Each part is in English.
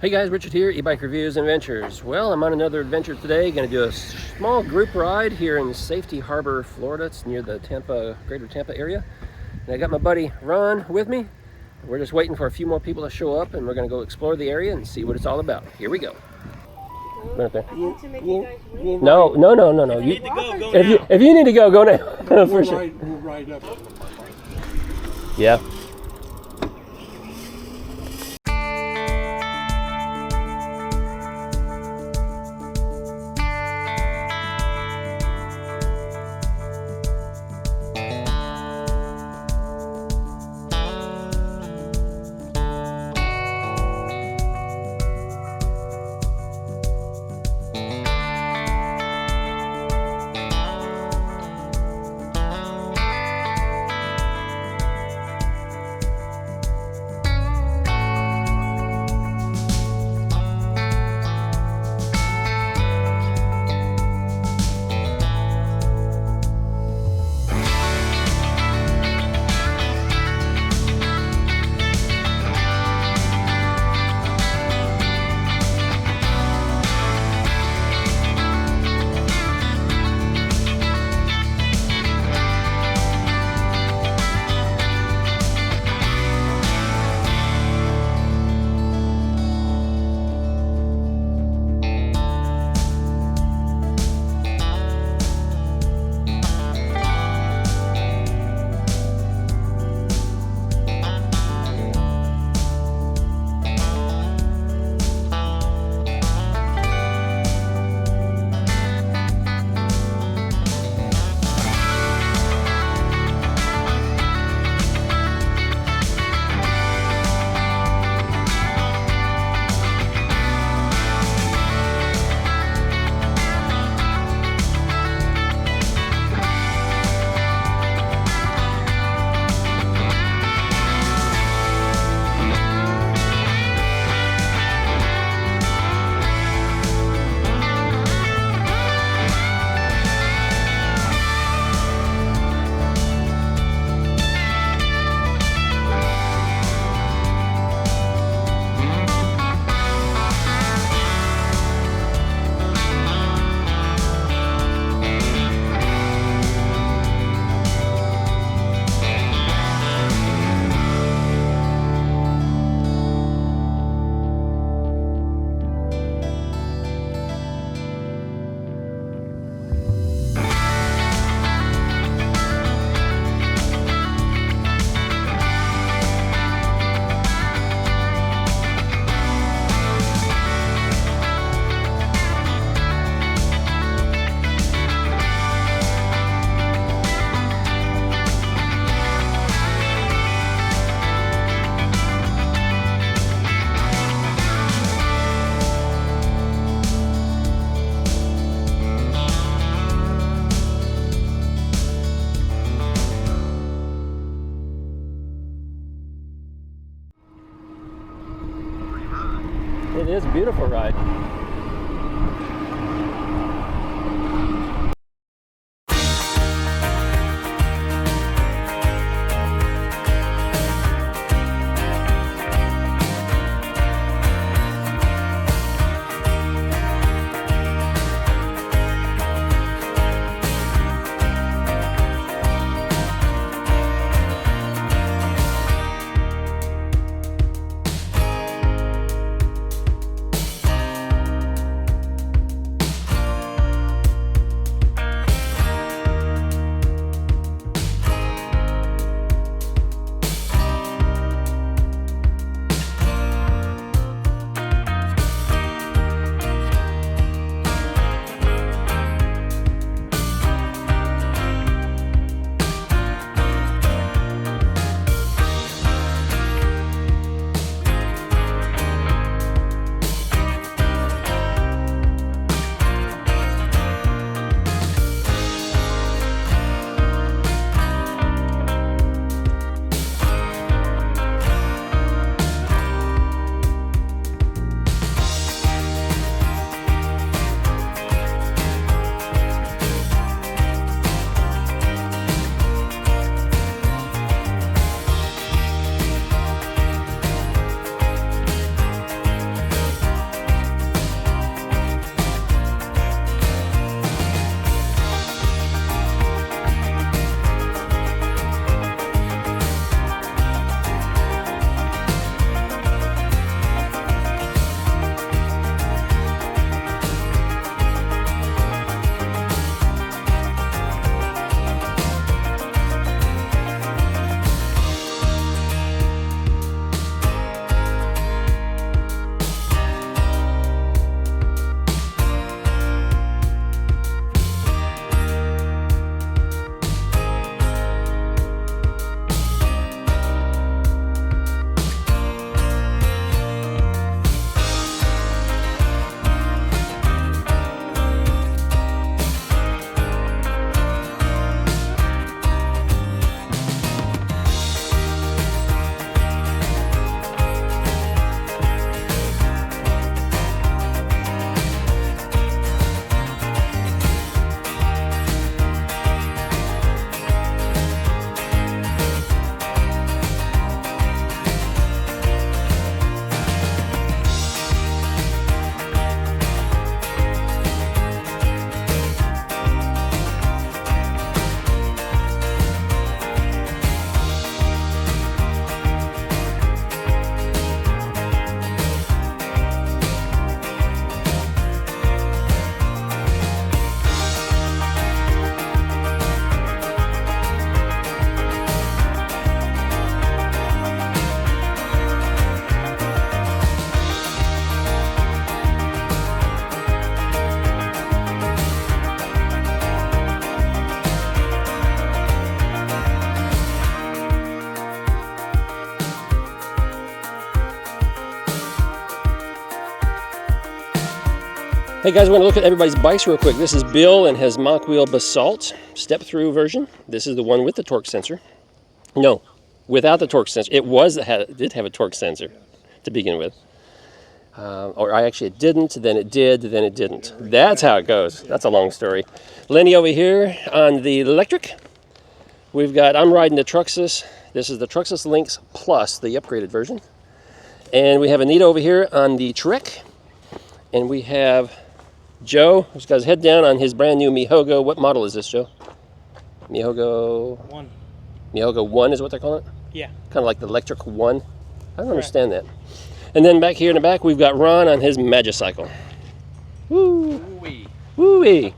Hey guys, Richard here, eBike Reviews and Adventures. Well, I'm on another adventure today. Going to do a small group ride here in Safety Harbor, Florida. It's near the greater Tampa area. And I got my buddy Ron with me. We're just waiting for a few more people to show up, and we're going to go explore the area and see what it's all about. Here we go. Right there. No. You need to go now. If you need to go, go now. For sure. We'll ride up. Yeah. It is a beautiful ride. Hey guys, I want to look at everybody's bikes real quick. This is Bill and his Mach Wheel Basalt step-through version. This is the one with the torque sensor. No, without the torque sensor. It did have a torque sensor to begin with. Or it didn't, then it did, then it didn't. That's how it goes. That's a long story. Lenny over here on the electric. I'm riding the Truxus. This is the Truxus Lynx Plus, the upgraded version. And we have Anita over here on the Trek. And we have Joe, who's got his head down on his brand new Mihogo. What model is this, Joe? Mihogo 1. Mihogo 1 is what they're calling it? Yeah. Kind of like the electric 1. I don't understand that. And then back here in the back, we've got Ron on his Magicycle. Woo! Woo-wee. Woo-wee!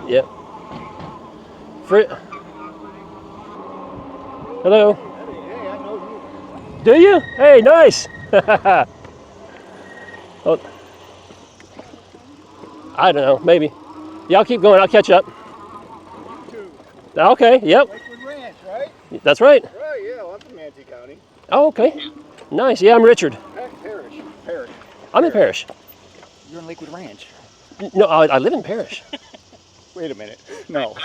Yep. Hello. Hey, I know you. Do you? Hey, nice. Oh, I don't know, maybe. Yeah, I'll keep going. I'll catch up. Okay, yep. Lakewood Ranch, right? That's right. Right, yeah, well, I'm from Manatee County. Oh, okay. Nice. Yeah, I'm Richard. Parish. I'm in Parrish. You're in Lakewood Ranch. No, I live in Parrish. Wait a minute. No.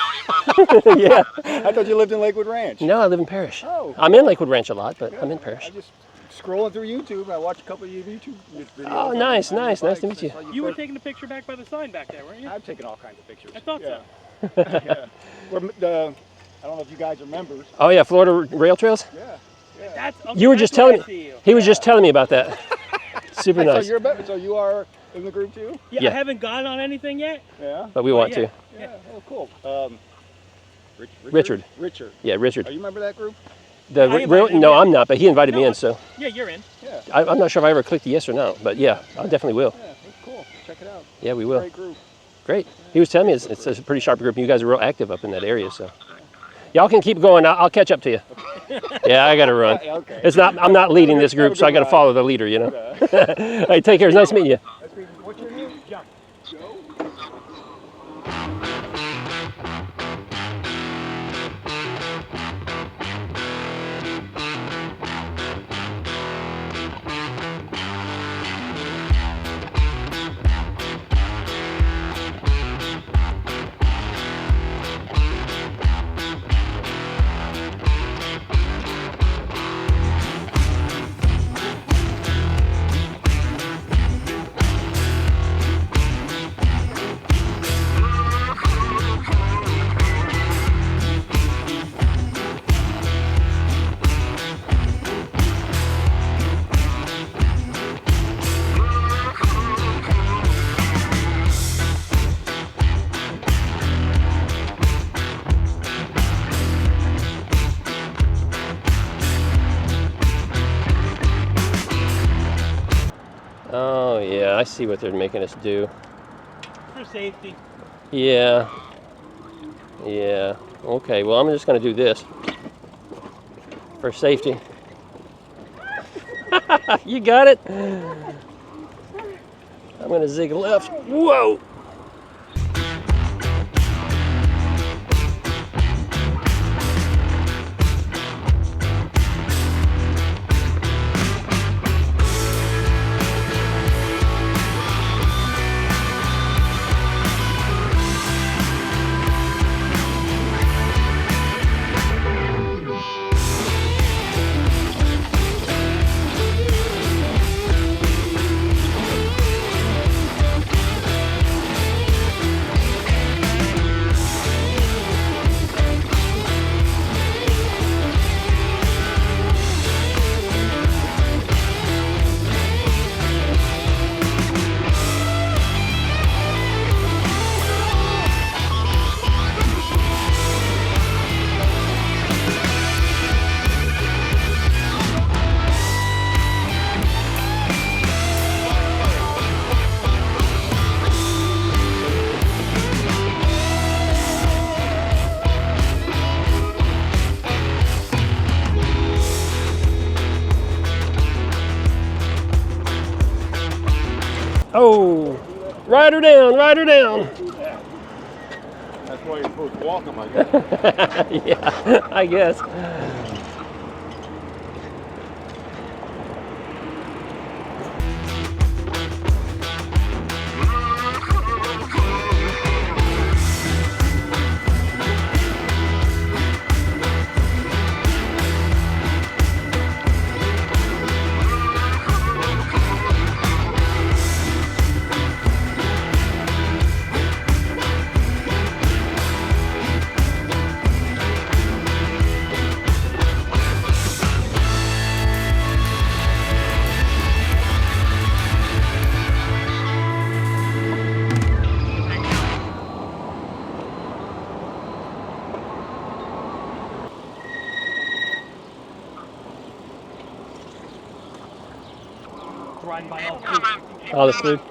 Yeah. I thought you lived in Lakewood Ranch. No, I live in Parrish. Oh. I'm in Lakewood Ranch a lot, but I'm in Parrish. I'm just scrolling through YouTube. I watched a couple of your YouTube videos. Oh, nice. Nice to meet you. You were taking a picture back by the sign back there, weren't you? I've taken all kinds of pictures. I thought so. Yeah. I don't know if you guys are members. Oh, yeah, Florida Rail Trails? Yeah. That's, okay, You were just telling me. He was just telling me about that. Super nice. So you are in the group too? Yeah, I haven't gotten on anything yet. Yeah. But we want to. Yeah. Oh, cool. Richard. Richard. Yeah, Richard. Are you a member of that group? No, I'm not, but he invited me in, so. Yeah, you're in. Yeah. I'm not sure if I ever clicked yes or no, but yeah, I definitely will. Yeah, that's cool. Check it out. Yeah, we will. Great group. Great. He was telling me it's a pretty sharp group, and you guys are real active up in that area, so. Y'all can keep going. I'll catch up to you. Yeah, I got to run. Okay. I'm not leading this group, so I got to follow the leader, you know. Hey, take care. It's nice meeting you. What's your name? Joe. Joe? I see what they're making us do. For safety. Yeah. Yeah. Okay, well, I'm just going to do this for safety. You got it? I'm going to zig left. Whoa! Oh, ride her down, ride her down. That's why you're supposed to walk them, I guess. Yeah, I guess. Riding by all food. All this food.